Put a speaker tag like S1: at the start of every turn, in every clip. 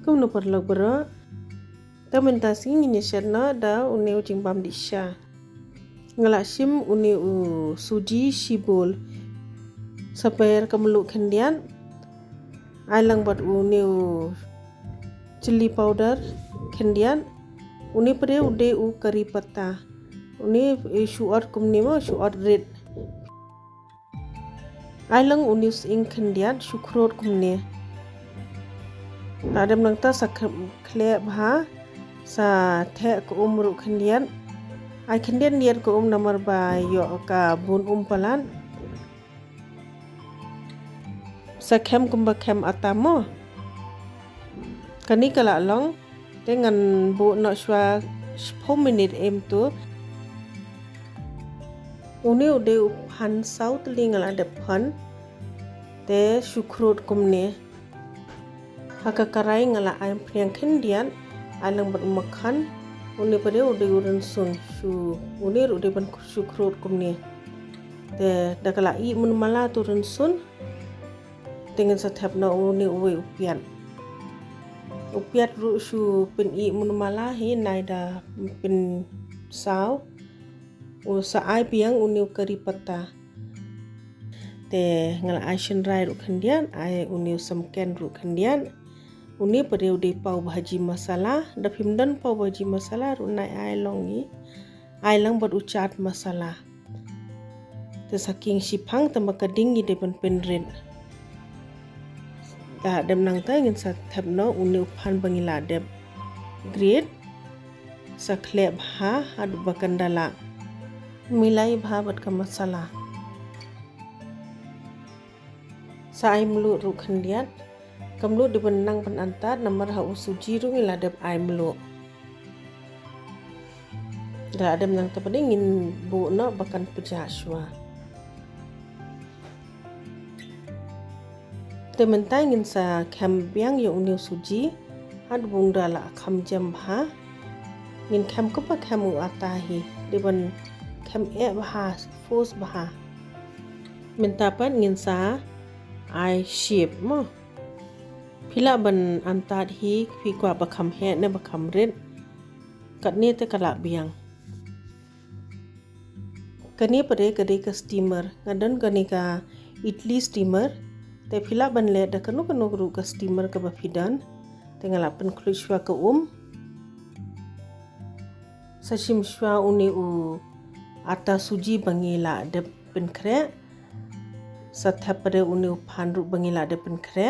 S1: kum no perlu bro. Ta mentasi nginya sherna da uni ujing bam disha. Ngalashim uni suji shibol. Saper kemeluk kendian. Ailang buat uni chili powder kendian. Uni pare ude kari pata. Uni shuar kumni mo shuar red. Ailang uni ing kendian shukrot kumni. Adam nangta sa kle bha sa the ko umru kendian. Ai kendian dian ko namar ba yo ka bun palan. Sa kem kumba kem atamo. Kani kala long dengan bu no shwa 10 minit em tu. Uni ude han sau telingal ada pan te shukrut kumne haka karai ngala ayam priang kendian alang bermakan uni pada ude urun sun shu uni ude ban shukrut kumne te dakala I mun mala turun sun dengan satap na uni uwe upiat ru shu pen I mun mala hi naida pen sau sa ai piang uni kari pata te ngala Asian rai ru kendian ai uni samken ru kendian uni pada ude pau bhaji masala da pimdan pau bhaji masala ru nai ai longi ai lang buat ucat masala te saking sipang tambah kading ide ban penren da dem nang ta ngin sa thabno uni uphan bangila deb great sa khleb ha adu bakandala milai bhabat ka masala sa ai melu ru kendian kamlu di benang penantar namar ha usuji ru ngila deb ai melu da adam nang ta padingin bu no bakan pejaswa te mentai ngin sa kem biang yo uni suji had bung dala kham jam ha ngin kem ko pa kem u atahi di ban kem bha force bha minta pan ngin sa ai shape mo pila ban antat hi phi kwa bakham he ne bakham red kat ni te kala biang kani pare kadi ka steamer ngadan kani ka idli steamer te pila ban le da kanu ru ka steamer ka bafidan te ngala pen khlushwa ka sashim shwa uni ata suji bangila de penkre satha pada uni phanru bangila de penkre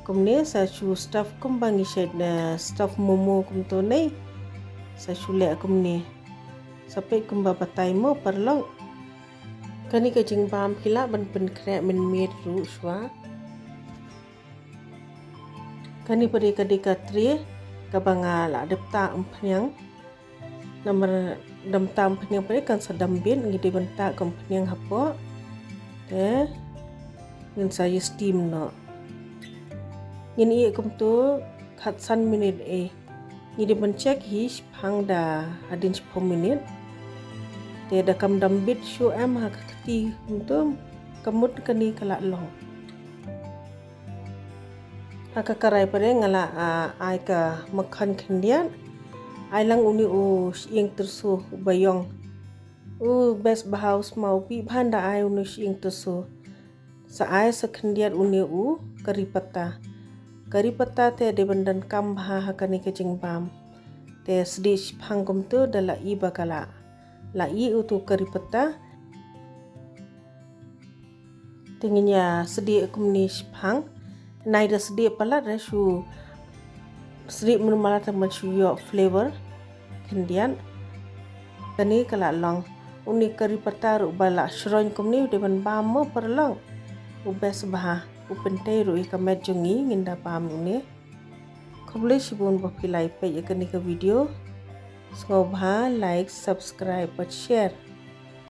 S1: kumne sa chu stuff kum bangi shed stuff momo kum to nei sa chule kumne sape kum ba batai mo parlong kani ka jing bam phila ban penkre men met ru shwa kani pare kadika tre ka bangala adapta umpanyang nomor dam tam penyang pare kan sadam bin ngide benta kam penyang hapo te ngin saya steam no ngin I kum tu khatsan minit ngide ban check hi phang da adin 10 minit te da kam dam bit shu am ha khati tum kamut kani kala long haka karai pare ngala ai ka makhan khendian ailang uni ing tersu bayong best bahaus mau pi bhanda ai uni ing tersu sa ai sa khendian uni kari pata te de bandan kam bha hakani ke jingbam te sdi phangum tu dala I bakala la I utu kari pata tinginya sdi kumni phang nai da sdi pala reshu Sri menumala teman suyo flavor kendian kani kala long uni kari pata ru bala shroin kumni deban bamo perlong ubes bah upentei ru ikamet jungi nginda pam uni koble shibun bapilai pe yakani ka video sngobha like subscribe but share